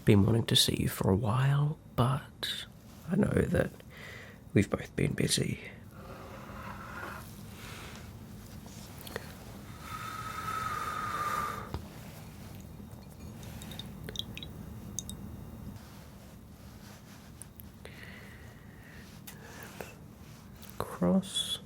Been wanting to see you for a while, but I know that we've both been busy. Cross.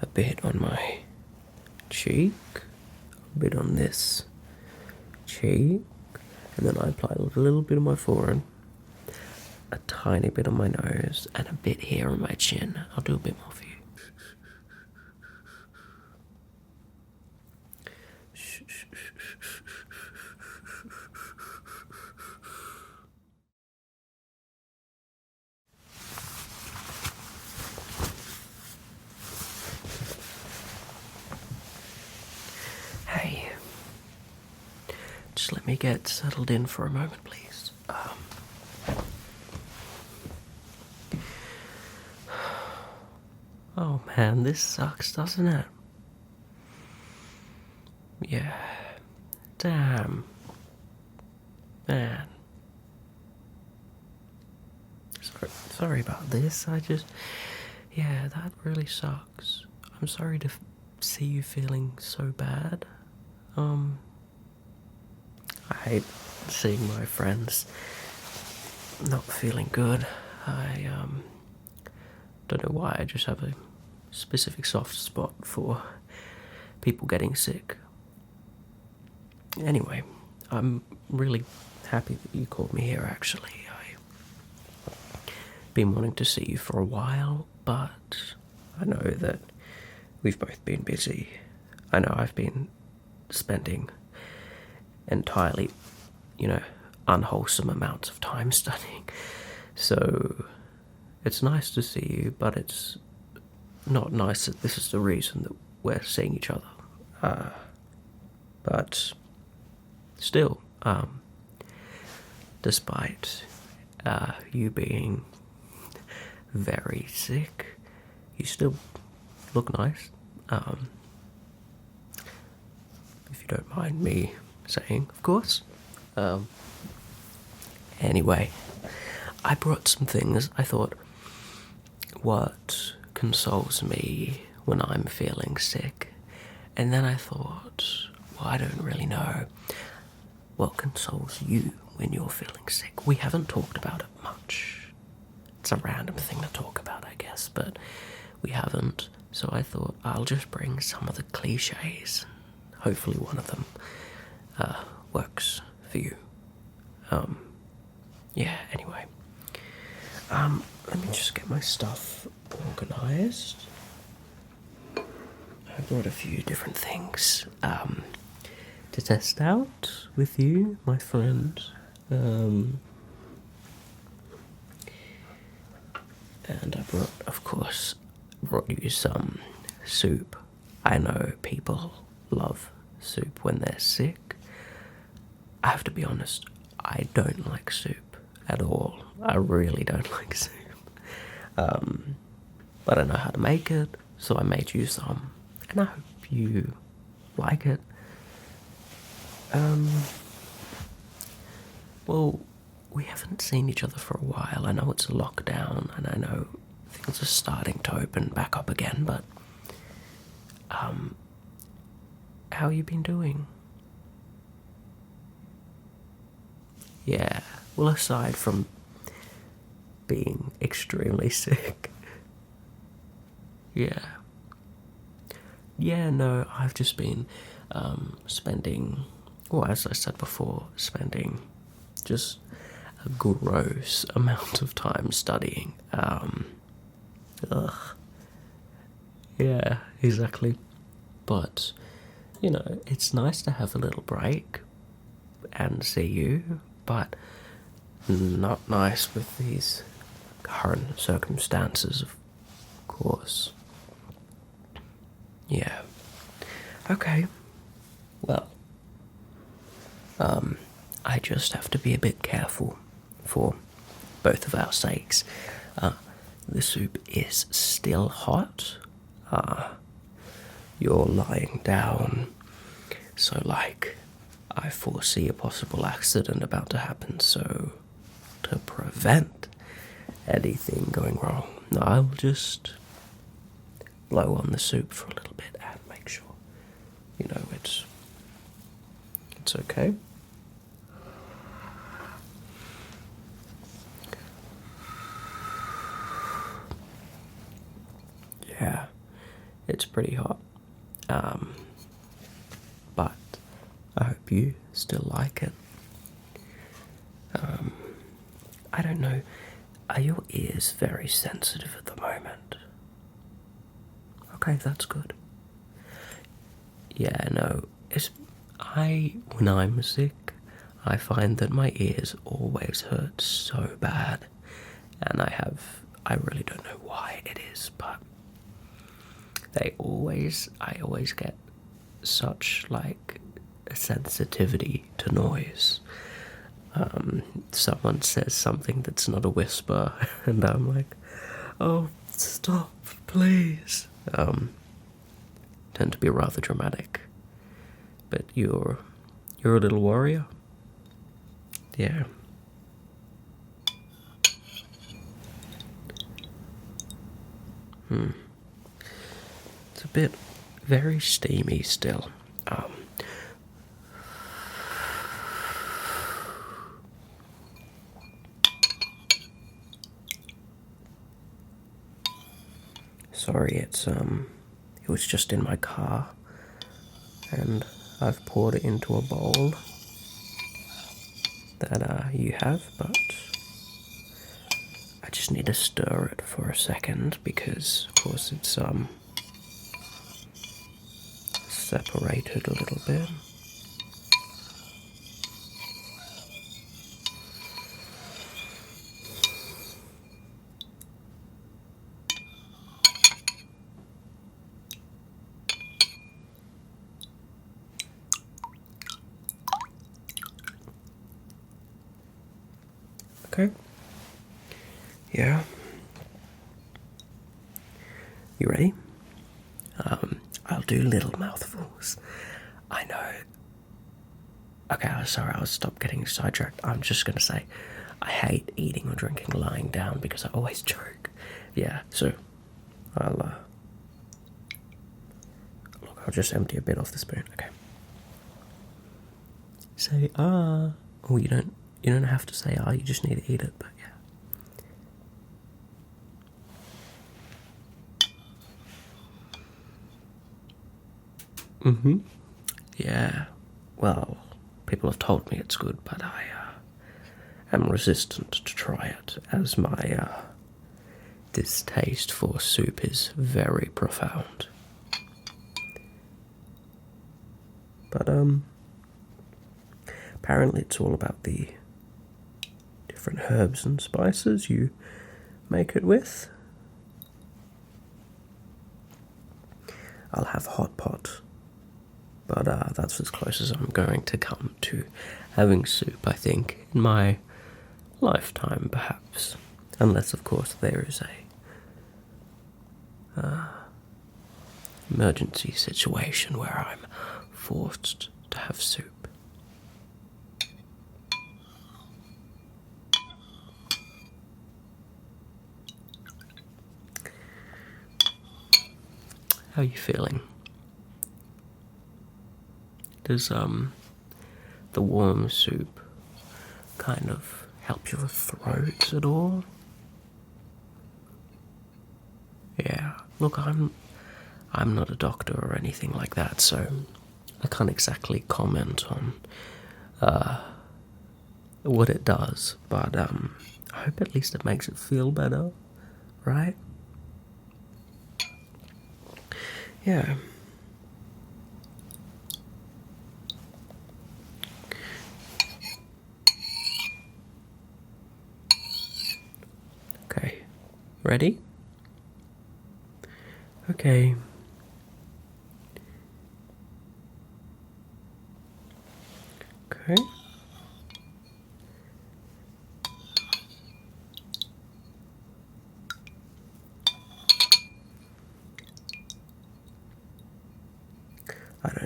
A bit on my cheek, a bit on this cheek, and then I apply a little bit on my forehead, a tiny bit on my nose, and a bit here on my chin. I'll do a bit more for you. Hey, just let me get settled in for a moment, please. Oh man, this sucks, doesn't it? Yeah. Damn. Man. Sorry about this. Yeah, that really sucks. I'm sorry to see you feeling so bad. I hate seeing my friends not feeling good. I don't know why, I just have a specific soft spot for people getting sick. Anyway, I'm really happy that you called me here, actually. I've been wanting to see you for a while, but I know that we've both been busy. I know I've been spending entirely, unwholesome amounts of time studying. So it's nice to see you, but it's not nice that this is the reason that we're seeing each other. But still, despite you being very sick, you still look nice. If you don't mind me saying, of course. Anyway, I brought some things I thought what consoles me when I'm feeling sick. And then I thought, well, I don't really know what consoles you when you're feeling sick. We haven't talked about it much. It's a random thing to talk about, I guess, but we haven't. So I thought I'll just bring some of the cliches. Hopefully one of them works for you. Yeah, anyway. Let me just get my stuff organized. I brought a few different things to test out with you, my friend. And I brought you some soup. I know people love soup when they're sick. I have to be honest, I don't like soup at all. I really don't like soup. But I know how to make it, so I made you some. And I hope you like it. Well, we haven't seen each other for a while. I know it's a lockdown, and I know things are starting to open back up again, but how you been doing? Yeah, well, aside from being extremely sick. Yeah, no, I've just been spending, well, as I said before, spending just a gross amount of time studying. Yeah, exactly. But, it's nice to have a little break and see you, but not nice with these current circumstances, of course. Yeah. Okay. Well, I just have to be a bit careful for both of our sakes. The soup is still hot. you're lying down. So, like, I foresee a possible accident about to happen, so to prevent anything going wrong, I'll just blow on the soup for a little bit and make sure, it's okay. Yeah, it's pretty hot. But I hope you still like it. I don't know, are your ears very sensitive at the moment? Okay, that's good. Yeah, no, when I'm sick, I find that my ears always hurt so bad, and I really don't know why it is, but I always get such, like, a sensitivity to noise. Someone says something that's not a whisper, and I'm like, oh, stop, please. Tend to be rather dramatic. But you're a little warrior. Yeah. It's a bit very steamy still. Sorry, it was just in my car, and I've poured it into a bowl that you have, but I just need to stir it for a second because, of course, it's separated a little bit. Okay. Yeah. You ready? I'll do little mouthfuls. I know. Okay, I'm sorry, I'll stop getting sidetracked. I'm just gonna say, I hate eating or drinking lying down because I always choke. Yeah, so I'll just empty a bit off the spoon. Okay. Say ah. Oh, you don't have to say ah. You just need to eat it. But yeah. Yeah. Well, people have told me it's good, but I am resistant to try it, as my distaste for soup is very profound. But apparently it's all about the different herbs and spices you make it with. I'll have hot pot, but that's as close as I'm going to come to having soup, I think, in my lifetime, perhaps. Unless, of course, there is a emergency situation where I'm forced to have soup. How are you feeling? Does the warm soup kind of help your throat at all? Yeah. Look, I'm not a doctor or anything like that, so I can't exactly comment on what it does, but I hope at least it makes it feel better, right? Yeah. Okay. Ready? Okay. Okay.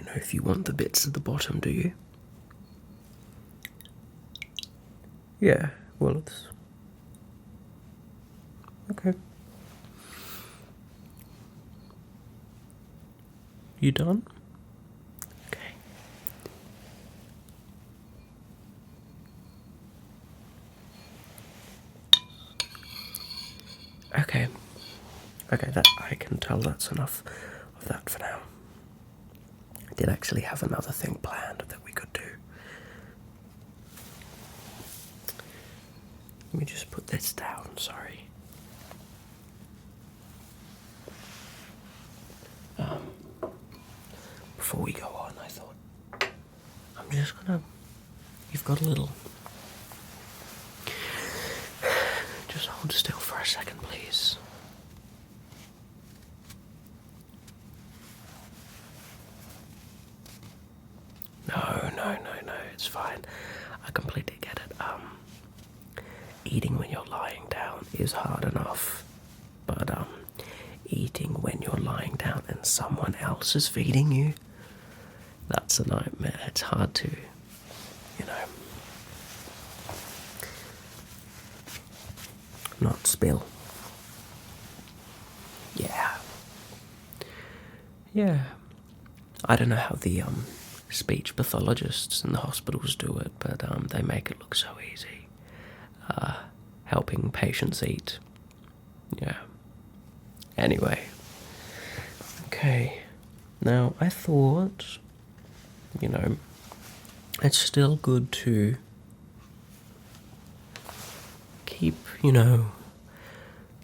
know if you want the bits at the bottom, do you? Yeah, well, it's... Okay. You done? Okay. Okay. Okay, that I can tell that's enough of that for now. I did actually have another thing planned that we could do. Let me just put this down, sorry. Before we go on, I thought, I'm just gonna, you've got a little, just hold still for a second, please. No, it's fine. I completely get it. Eating when you're lying down is hard enough, but eating when you're lying down and someone else is feeding you, that's a nightmare. It's hard to, not spill. Yeah. I don't know how the speech pathologists in the hospitals do it, but they make it look so easy. Helping patients eat. Yeah. Anyway. Okay. Now, I thought, it's still good to keep,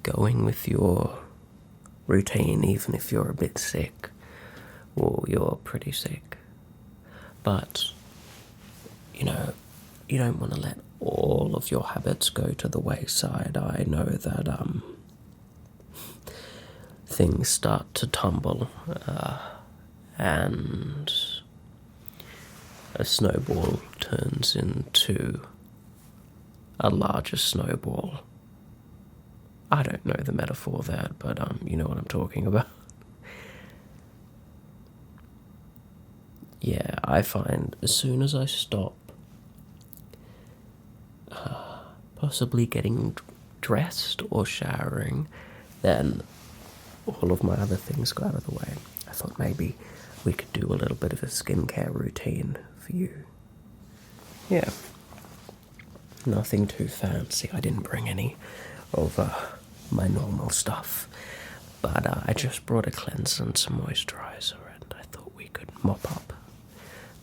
going with your routine, even if you're a bit sick, or you're pretty sick. But, you don't want to let all of your habits go to the wayside. I know that things start to tumble, and a snowball turns into a larger snowball. I don't know the metaphor there, but you know what I'm talking about. Yeah, I find as soon as I stop possibly getting dressed or showering, then all of my other things go out of the way. I thought maybe we could do a little bit of a skincare routine for you. Yeah. Nothing too fancy. I didn't bring any of my normal stuff, but I just brought a cleanser and some moisturizer, and I thought we could mop up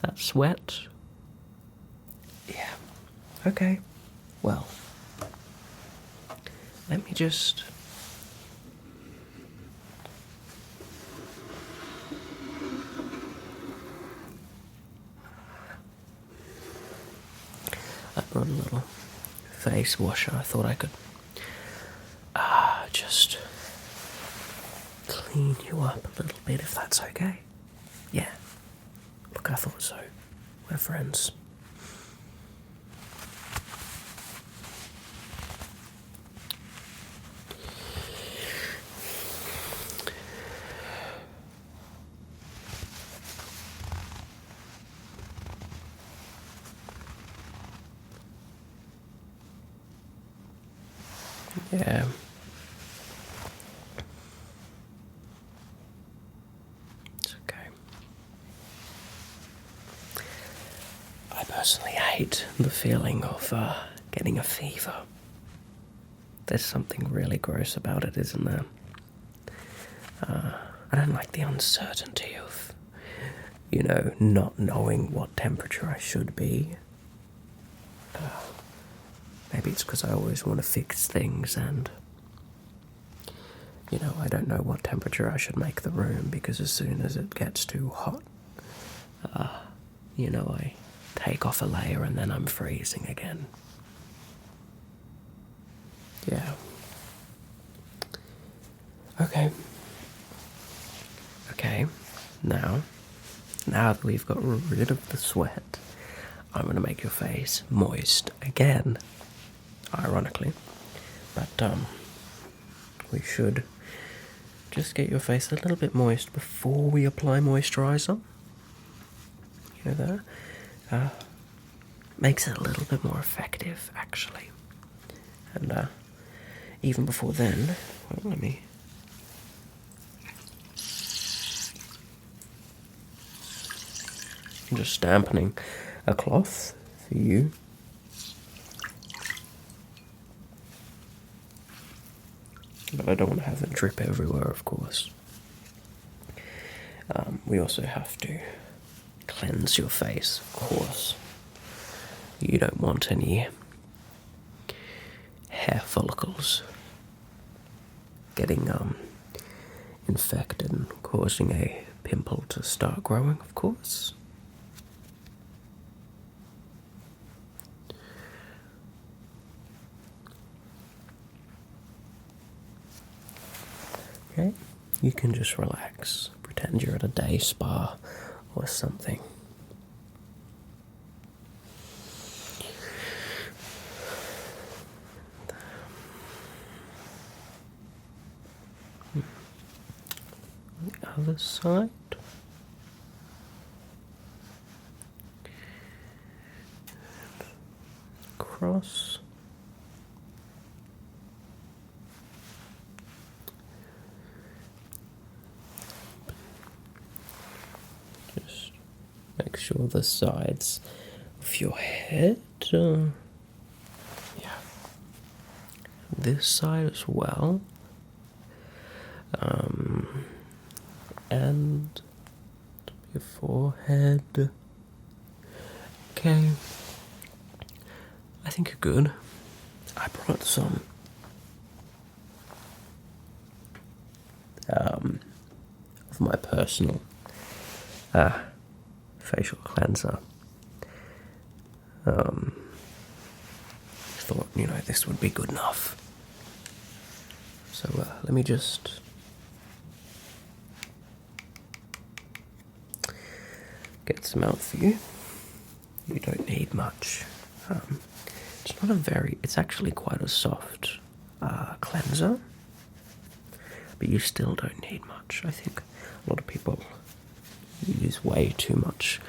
that sweat. Yeah. Okay. Well, let me just... I brought a little face washer. I thought I could just clean you up a little bit, if that's okay. Yeah. Look, I thought so. We're friends. Yeah. It's okay. I personally hate the feeling of getting a fever. There's something really gross about it, isn't there? I don't like the uncertainty of, not knowing what temperature I should be. Maybe it's because I always want to fix things and, I don't know what temperature I should make the room, because as soon as it gets too hot, I take off a layer and then I'm freezing again. Yeah. Okay. Now that we've got rid of the sweat, I'm going to make your face moist again. Ironically. But, we should just get your face a little bit moist before we apply moisturizer. there, makes it a little bit more effective, actually. And even before then, well, let me. I'm just dampening a cloth for you. But I don't want to have it drip everywhere, of course. We also have to cleanse your face, of course. You don't want any hair follicles getting infected and causing a pimple to start growing, of course. Okay, you can just relax, pretend you're at a day spa or something. The other side. Cross. Just make sure the sides of your head, yeah, this side as well, and your forehead. Okay, I think you're good. I brought some of my personal facial cleanser. Thought, this would be good enough. So let me just get some out for you. You don't need much. It's not it's actually quite a soft cleanser, but you still don't need much. I think a lot of people use way too much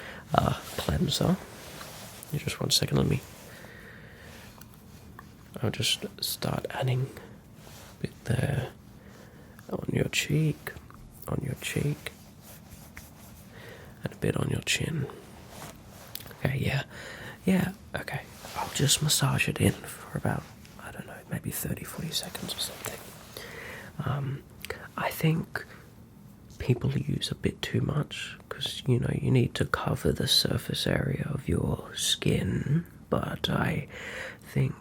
cleanser. Just 1 second, I'll just start adding a bit there on your cheek, and a bit on your chin. Okay, yeah, okay. I'll just massage it in for about, I don't know, maybe 30-40 seconds or something. I think people use a bit too much because, you need to cover the surface area of your skin, but I think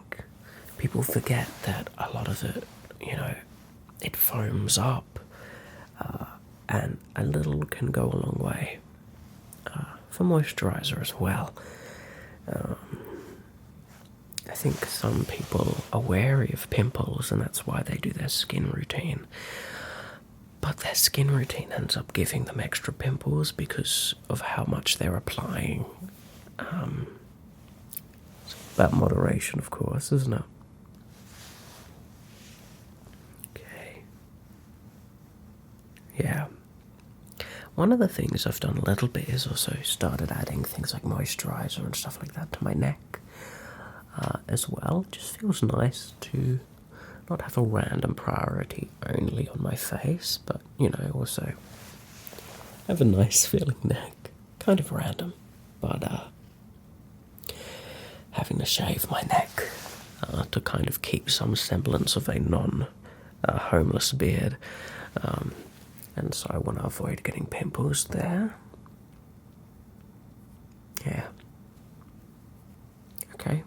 people forget that a lot of it, it foams up, and a little can go a long way. For moisturizer as well. I think some people are wary of pimples and that's why they do their skin routine. But their skin routine ends up giving them extra pimples because of how much they're applying. It's about moderation, of course, isn't it? Okay. Yeah. One of the things I've done a little bit is also started adding things like moisturizer and stuff like that to my neck as well. It just feels nice to not have a random priority only on my face, but, also have a nice feeling neck. Kind of random, but having to shave my neck to kind of keep some semblance of a non-homeless beard. And so I want to avoid getting pimples there. Yeah. Okay.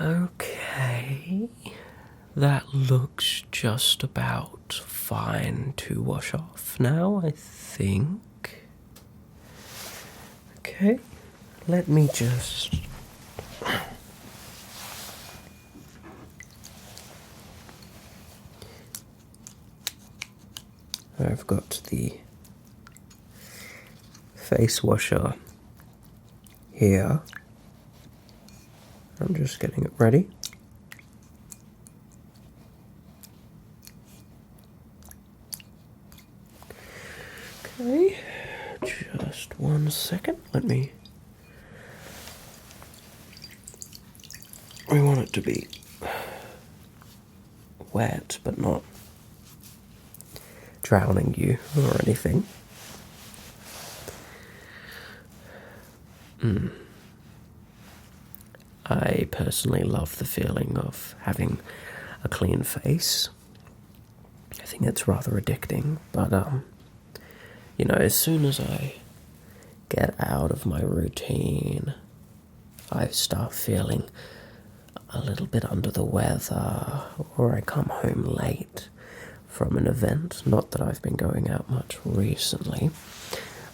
Okay. That looks just about fine to wash off now, I think. Okay. Let me just... I've got the face washer here. I'm just getting it ready. Okay, 1 second. We want it to be wet, but not drowning you or anything. I personally love the feeling of having a clean face. I think it's rather addicting, but as soon as I get out of my routine, I start feeling a little bit under the weather, or I come home late from an event, not that I've been going out much recently,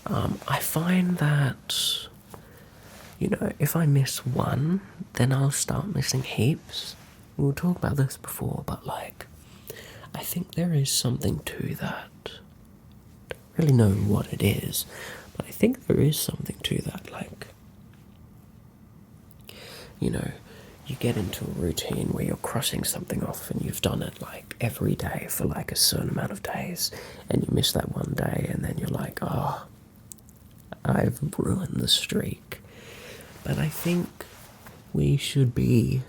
I find that, if I miss one, then I'll start missing heaps. We'll talk about this before, but I think there is something to that. I don't really know what it is, but I think there is something to that, you get into a routine where you're crossing something off and you've done it every day for a certain amount of days, and you miss that one day and then you're like, oh, I've ruined the streak. But I think we should be,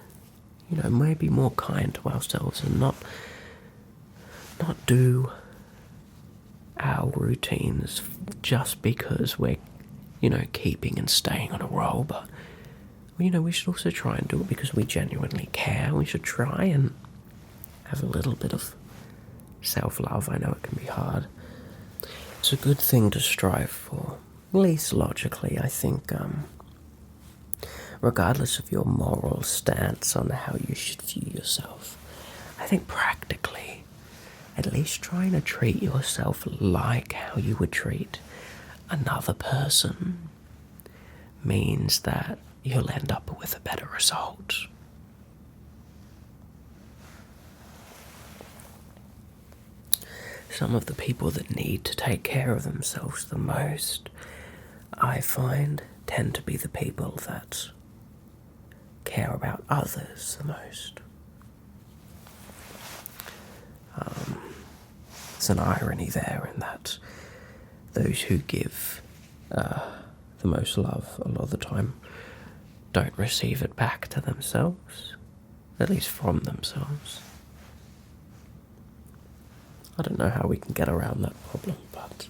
maybe more kind to ourselves and not do our routines just because we're, keeping and staying on a roll, but we should also try and do it because we genuinely care. We should try and have a little bit of self-love. I know it can be hard. It's a good thing to strive for, at least logically. I think, regardless of your moral stance on how you should view yourself, I think practically, at least trying to treat yourself like how you would treat another person means that you'll end up with a better result. Some of the people that need to take care of themselves the most, I find, tend to be the people that care about others the most. There's an irony there in that those who give the most love a lot of the time don't receive it back to themselves, at least from themselves. I don't know how we can get around that problem, but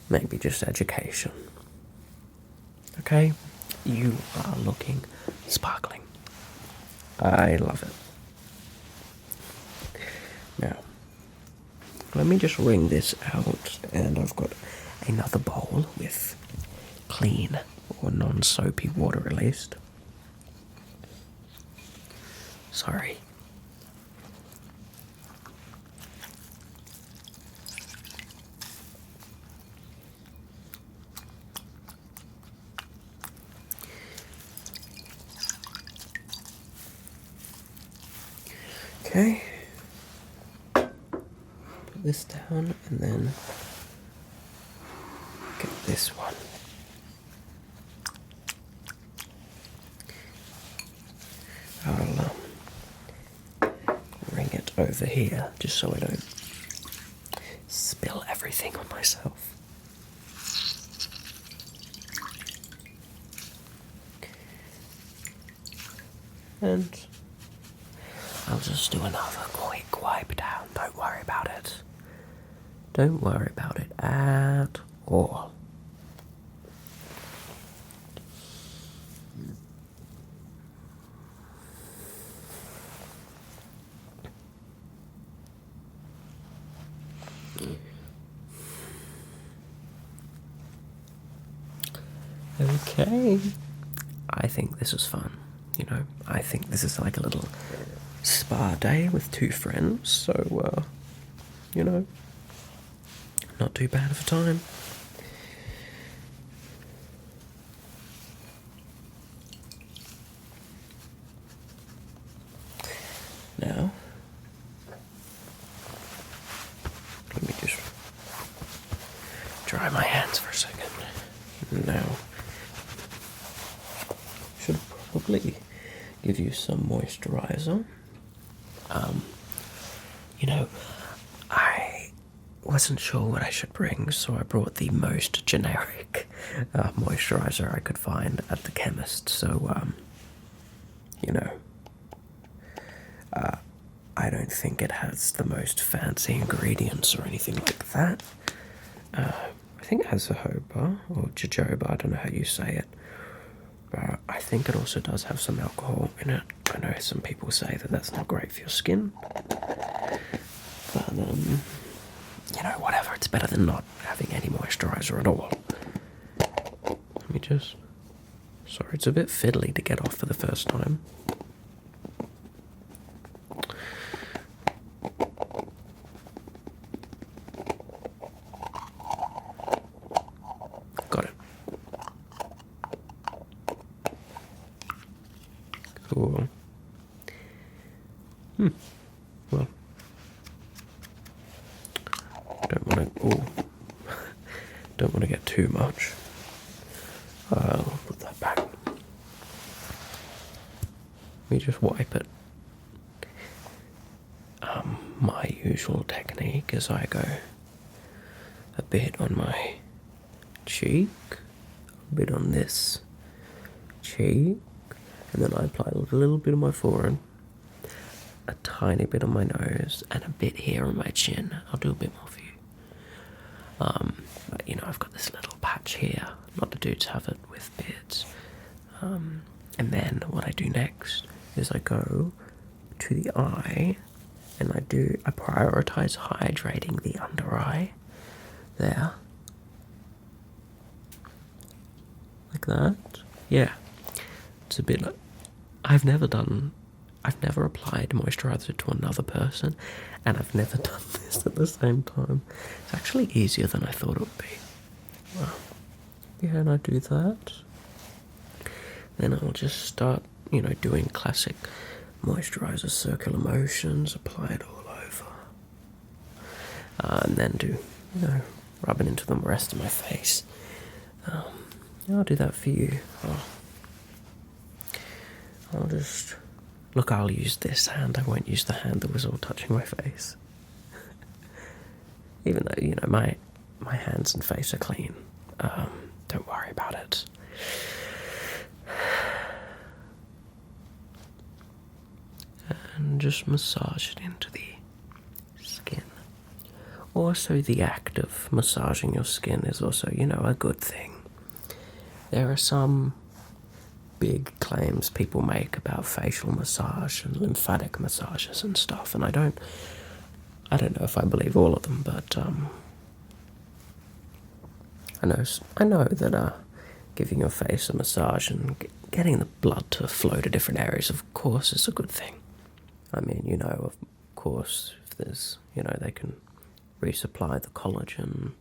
maybe just education. Okay, you are looking sparkling. I love it. Now, let me just wring this out, and I've got another bowl with clean or non-soapy water at least. Sorry. Okay. Put this down and then get this one. I'll bring it over here just so I don't spill everything on myself. And I'll just do another quick wipe down. Don't worry about it. Don't worry about it at all. Okay. I think this is fun. I think this is like a little spa day with two friends, so, not too bad of a time. Now, let me just dry my hands for a second. Now, should probably give you some moisturizer. wasn't sure what I should bring, so I brought the most generic moisturizer I could find at the chemist. So, you know, I don't think it has the most fancy ingredients or anything like that. I think it has jojoba or jojoba, I don't know how you say it. But I think it also does have some alcohol in it. I know some people say that that's not great for your skin. But, you know, whatever, it's better than not having any moisturizer at all. Let me just... Sorry, it's a bit fiddly to get off for the first time. Got it. Cool. Well, don't want to get too much. I'll put that back. Let me just wipe it. My usual technique is I go a bit on my cheek, a bit on this cheek, and then I apply a little bit on my forehead, a tiny bit on my nose, and a bit here on my chin. I'll do a bit more for you. But you know, I've got this little patch here. A lot of dudes have it with beards. And then what I do next is I go to the eye, and I prioritize hydrating the under eye. There. Like that. Yeah. It's a bit like... I've never applied moisturizer to another person, and I've never done this at the same time. It's actually easier than I thought it would be. Wow. Yeah, and I do that. Then I'll just start, you know, doing classic moisturizer circular motions, apply it all over. And then do, you know, rub it into the rest of my face. I'll do that for you. I'll just... Look, I'll use this hand. I won't use the hand that was all touching my face. Even though, you know, my hands and face are clean. Don't worry about it. And just massage it into the skin. Also, the act of massaging your skin is also, you know, a good thing. There are some big claims people make about facial massage and lymphatic massages and stuff, and I don't know if I believe all of them, but I know that giving your face a massage and getting the blood to flow to different areas, of course, is a good thing. I mean, you know, of course, if there's, you know, they can resupply the collagen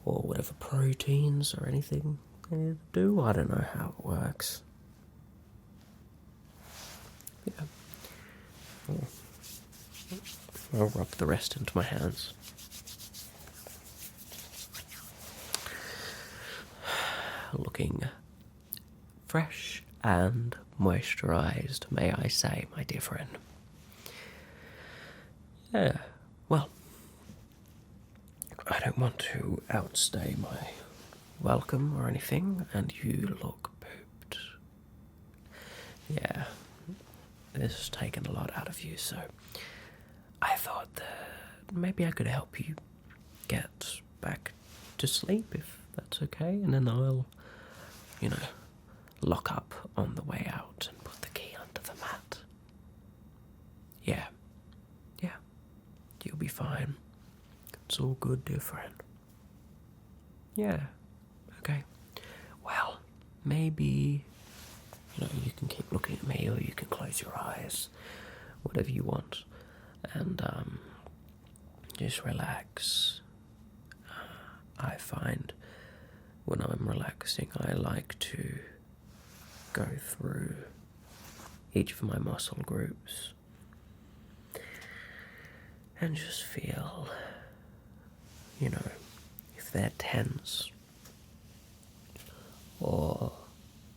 or whatever proteins or anything they need to do. I don't know how it works. Yeah. I'll rub the rest into my hands. Looking fresh and moisturized, may I say, my dear friend. Yeah, well, I don't want to outstay my welcome or anything, and you look pooped. Yeah, this has taken a lot out of you, so I thought that maybe I could help you get back to sleep, if that's okay, and then I'll, you know, lock up on the way out and put the key under the mat. Yeah, you'll be fine. It's all good, dear friend. Yeah, okay. Well, maybe, you know, you can keep looking at me, or you can close your eyes, whatever you want, and just relax. I find when I'm relaxing, I like to go through each of my muscle groups and just feel, you know, if they're tense, or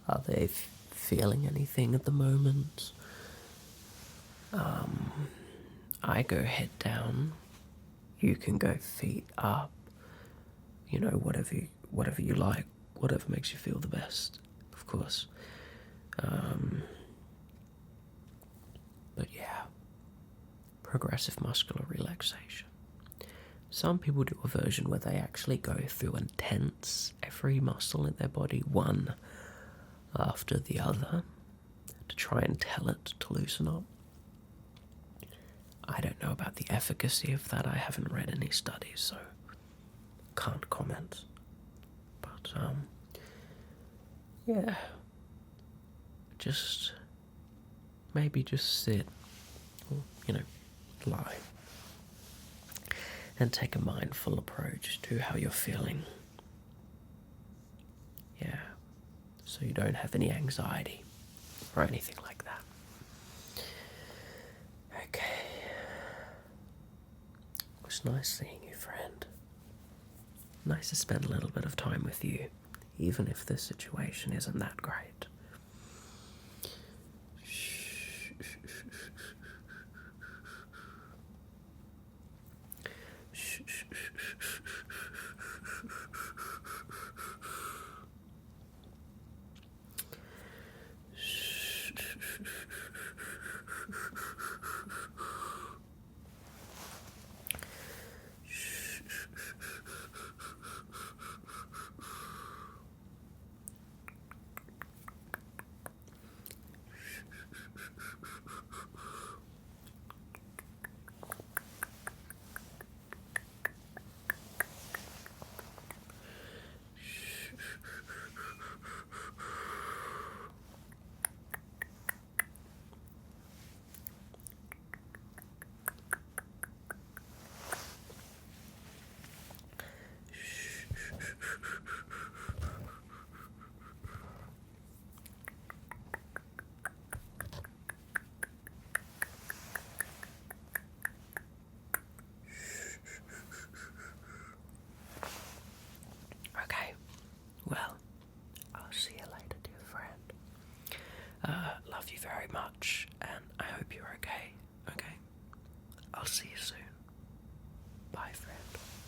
are they feeling anything at the moment. I go head down You can go feet up, whatever you like, whatever makes you feel the best, of course. But yeah, progressive muscular relaxation. Some people do a version where they actually go through and tense every muscle in their body one after the other to try and tell it to loosen up. I don't know about the efficacy of that. I haven't read any studies, so can't comment. But, yeah. Maybe just sit, or, lie. And take a mindful approach to how you're feeling. Yeah. So you don't have any anxiety or anything like that. Okay. It was nice seeing you, friend. Nice to spend a little bit of time with you, even if this situation isn't that great. Okay, well, I'll see you later, dear friend. Love you very much, and I hope you're okay. Okay? I'll see you soon. Bye, friend.